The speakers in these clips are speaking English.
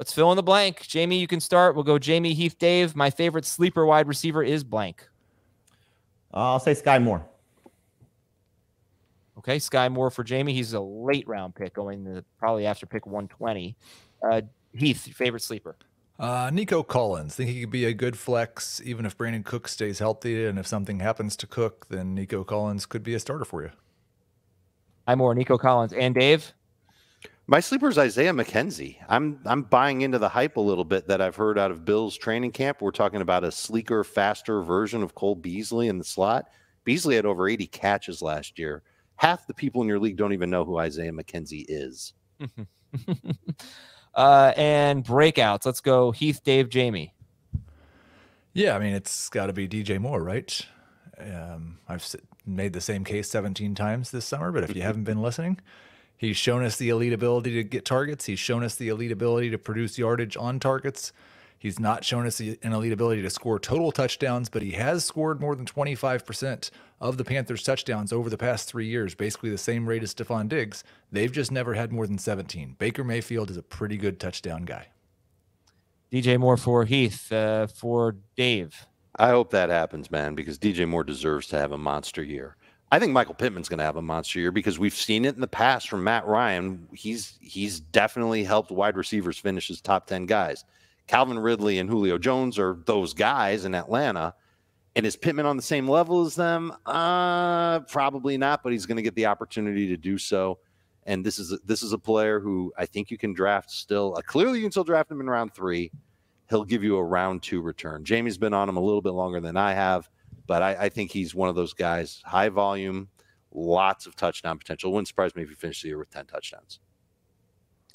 Let's fill in the blank. Jamie, you can start. We'll go Jamie, Heath, Dave. My favorite sleeper wide receiver is blank. I'll say Skyy Moore. Okay, Skyy Moore for Jamie. He's a late round pick, going to probably after pick 120. Heath, your favorite sleeper? Nico Collins. Think he could be a good flex, even if Brandon Cook stays healthy. And if something happens to Cook, then Nico Collins could be a starter for you. I'm more Nico Collins. And Dave? My sleeper is Isaiah Mckenzie. I'm buying into the hype a little bit that I've heard out of Bill's training camp. We're talking about a sleeker, faster version of Cole Beasley in the slot. Beasley had over 80 catches last year. Half the people in your league don't even know who Isaiah Mckenzie is. And breakouts. Let's go Heath, Dave, Jamie. Yeah, I mean, it's got to be DJ Moore, right? I've made the same case 17 times this summer, but if you haven't been listening, he's shown us the elite ability to get targets. He's shown us the elite ability to produce yardage on targets. He's not shown us an elite ability to score total touchdowns, but he has scored more than 25% of the Panthers' touchdowns over the past 3 years, basically the same rate as Stephon Diggs. They've just never had more than 17. Baker Mayfield is a pretty good touchdown guy. DJ Moore for Heath. For Dave. I hope that happens, man, because DJ Moore deserves to have a monster year. I think Michael Pittman's going to have a monster year because we've seen it in the past from Matt Ryan. He's definitely helped wide receivers finish as top 10 guys. Calvin Ridley and Julio Jones are those guys in Atlanta. And is Pittman on the same level as them? Probably not, but he's going to get the opportunity to do so. And this is a player who I think you can draft still. Clearly, you can still draft him in round 3. He'll give you a round 2 return. Jamie's been on him a little bit longer than I have, but I think he's one of those guys, high volume, lots of touchdown potential. Wouldn't surprise me if he finished the year with 10 touchdowns.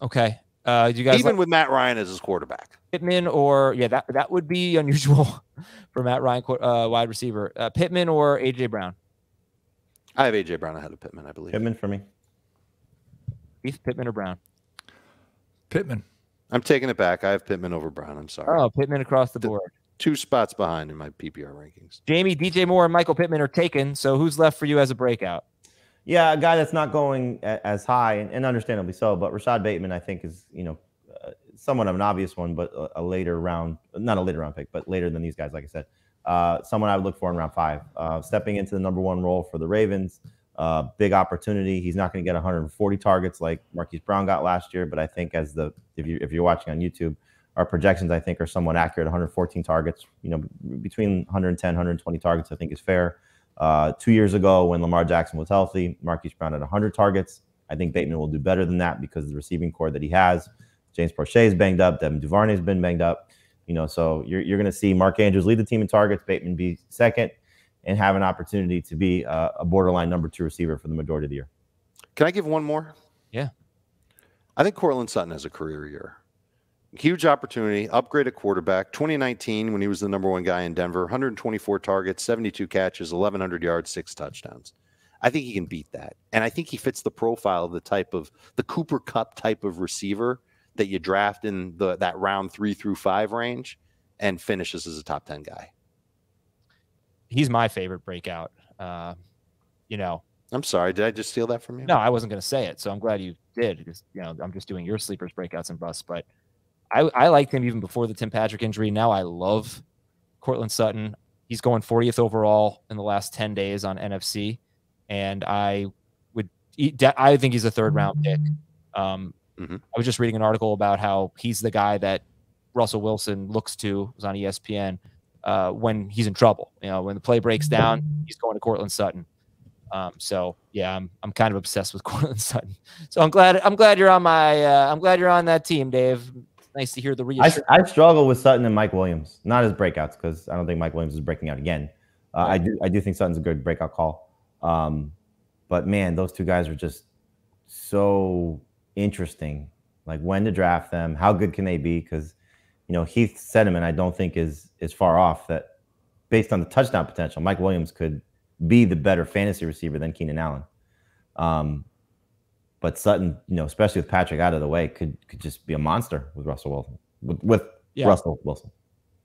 Okay. You guys even with Matt Ryan as his quarterback? Pittman or that would be unusual for Matt Ryan, wide receiver. Pittman or AJ Brown? I have AJ Brown ahead of Pittman, I believe. Pittman for me. Heath, Pittman or Brown? Pittman. I'm taking it back. I have Pittman over Brown. I'm sorry. Oh, Pittman across the board. 2 spots behind in my PPR rankings. Jamie, DJ Moore, and Michael Pittman are taken. So who's left for you as a breakout? Yeah, a guy that's not going as high, and understandably so. But Rashad Bateman, I think, is somewhat of an obvious one, but a later round, not a later round pick, but later than these guys. Like I said, someone I would look for in round 5, stepping into the number 1 role for the Ravens. Big opportunity. He's not going to get 140 targets like Marquise Brown got last year, but I think if you're watching on YouTube, our projections I think are somewhat accurate. 114 targets, between 110, 120 targets, I think is fair. 2 years ago, when Lamar Jackson was healthy, Marquise Brown had 100 targets. I think Bateman will do better than that because of the receiving core that he has. James Prochet is banged up. Devin Duvernay's been banged up. So you're going to see Mark Andrews lead the team in targets, Bateman be second, and have an opportunity to be a borderline number 2 receiver for the majority of the year. Can I give one more? Yeah. I think Cortland Sutton has a career year. Huge opportunity, upgrade at quarterback. 2019, when he was the number 1 guy in Denver, 124 targets, 72 catches, 1,100 yards, 6 touchdowns. I think he can beat that. And I think he fits the profile of the Cooper Kupp type of receiver that you draft in that round 3 through 5 range and finishes as a top 10 guy. He's my favorite breakout. I'm sorry. Did I just steal that from you? No, I wasn't going to say it. So I'm glad you did because, I'm just doing your sleepers, breakouts, and busts. But I liked him even before the Tim Patrick injury. Now I love Cortland Sutton. He's going 40th overall in the last 10 days on NFC. And I think he's a 3rd round pick. I was just reading an article about how he's the guy that Russell Wilson looks to, it was on ESPN, when he's in trouble. When the play breaks down, he's going to Cortland Sutton. So yeah, I'm kind of obsessed with Cortland Sutton. So I'm glad you're on I'm glad you're on that team, Dave. Nice to hear the reassurance. I struggle with Sutton and Mike Williams, not as breakouts because I don't think Mike Williams is breaking out again. Right. I do think Sutton's a good breakout call. But man, those 2 guys are just so interesting. Like when to draft them, how good can they be? Because Heath's sentiment I don't think is far off. That based on the touchdown potential, Mike Williams could be the better fantasy receiver than Keenan Allen. But Sutton, especially with Patrick out of the way, could just be a monster with Russell Wilson. Russell Wilson.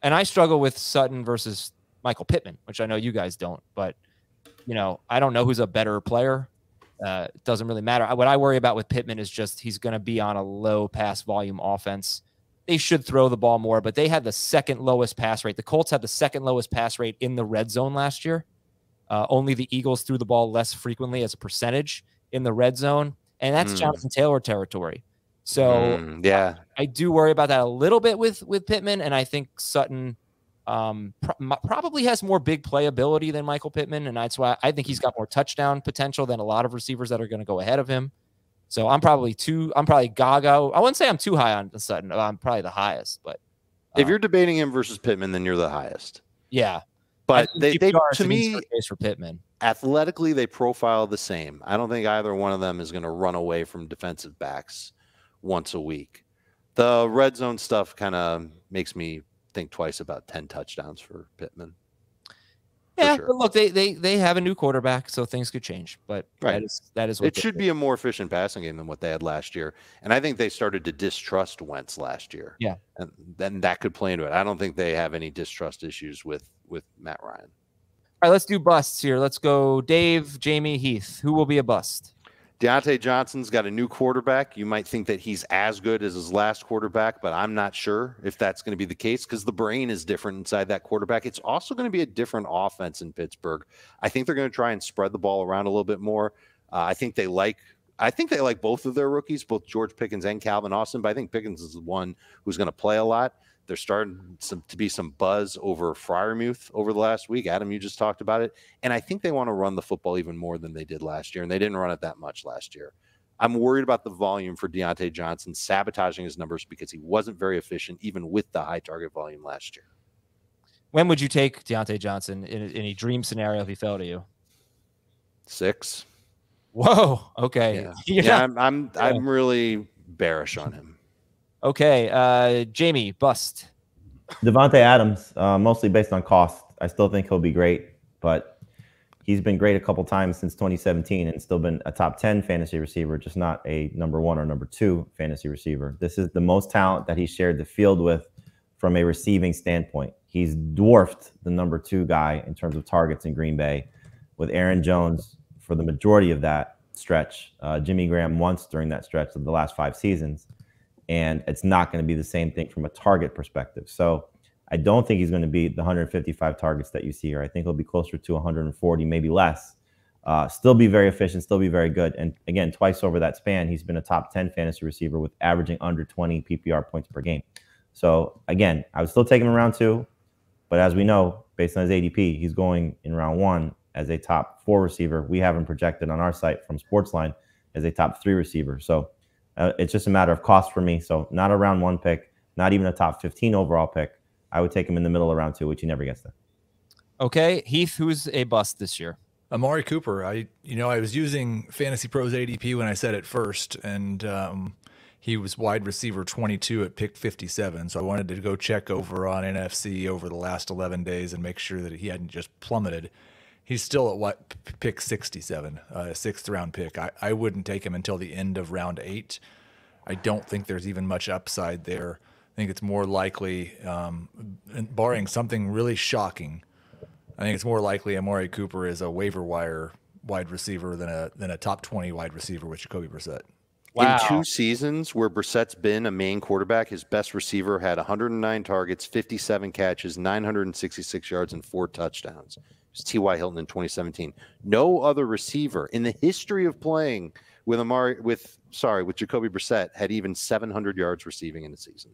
And I struggle with Sutton versus Michael Pittman, which I know you guys don't. But I don't know who's a better player. It doesn't really matter. What I worry about with Pittman is just he's going to be on a low pass volume offense. they should throw the ball more, but they had the second lowest pass rate. The Colts had the second lowest pass rate in the red zone last year. Only the Eagles threw the ball less frequently as a percentage in the red zone, and that's Jonathan Taylor territory. So yeah, I do worry about that a little bit with Pittman, and I think Sutton probably has more big playability than Michael Pittman, and that's why I think he's got more touchdown potential than a lot of receivers that are going to go ahead of him. So I'm probably gaga. I wouldn't say I'm too high on Sutton. I'm probably the highest, but if you're debating him versus Pittman, then you're the highest. Yeah. But they to me, case for Pittman, athletically, they profile the same. I don't think either one of them is going to run away from defensive backs once a week. The red zone stuff kind of makes me think twice about 10 touchdowns for Pittman. Yeah, sure. But look, they have a new quarterback, so things could change. But right. that is what it should be a more efficient passing game than what they had last year. And I think they started to distrust Wentz last year. Yeah, and then that could play into it. I don't think they have any distrust issues with Matt Ryan. All right, let's do busts here. Let's go Dave, Jamie, Heath. Who will be a bust? Deontay Johnson's got a new quarterback. You might think that he's as good as his last quarterback, but I'm not sure if that's going to be the case because the brain is different inside that quarterback. It's also going to be a different offense in Pittsburgh. I think they're going to try and spread the ball around a little bit more. I think they like both of their rookies, both George Pickens and Calvin Austin, but I think Pickens is the one who's going to play a lot. There's starting to be some buzz over Freiermuth over the last week. Adam, you just talked about it. And I think they want to run the football even more than they did last year, and they didn't run it that much last year. I'm worried about the volume for Deontay Johnson sabotaging his numbers because he wasn't very efficient even with the high target volume last year. When would you take Deontay Johnson in a dream scenario if he fell to you? 6. Whoa. Okay. Yeah, I'm really bearish on him. Okay, Jamie, bust. Davante Adams, mostly based on cost. I still think he'll be great, but he's been great a couple times since 2017 and still been a top 10 fantasy receiver, just not a number 1 or number 2 fantasy receiver. This is the most talent that he shared the field with from a receiving standpoint. He's dwarfed the number 2 guy in terms of targets in Green Bay, with Aaron Jones for the majority of that stretch, Jimmy Graham once during that stretch of the last 5 seasons. And it's not going to be the same thing from a target perspective. So I don't think he's going to be the 155 targets that you see here. I think he'll be closer to 140, maybe less. Still be very efficient, still be very good. And again, twice over that span, he's been a top 10 fantasy receiver with averaging under 20 PPR points per game. So again, I would still take him in round 2. But as we know, based on his ADP, he's going in round 1 as a top 4 receiver. We have him projected on our site from Sportsline as a top 3 receiver. So it's just a matter of cost for me. So not a round 1 pick, not even a top 15 overall pick. I would take him in the middle of round 2, which he never gets there. Okay, Heath, who's a bust this year? Amari Cooper. I was using Fantasy Pros ADP when I said it first, and he was wide receiver 22 at pick 57. So I wanted to go check over on NFC over the last 11 days and make sure that he hadn't just plummeted. He's still at pick 67, a 6th round pick. I wouldn't take him until the end of round 8. I don't think there's even much upside there. I think it's more likely, barring something really shocking, I think it's more likely Amari Cooper is a waiver wire wide receiver than a top 20 wide receiver with Jacoby Brissett. Wow. In 2 seasons where Brissett's been a main quarterback, his best receiver had 109 targets, 57 catches, 966 yards, and 4 touchdowns. It was T.Y. Hilton in 2017. No other receiver in the history of playing with Jacoby Brissett had even 700 yards receiving in a season.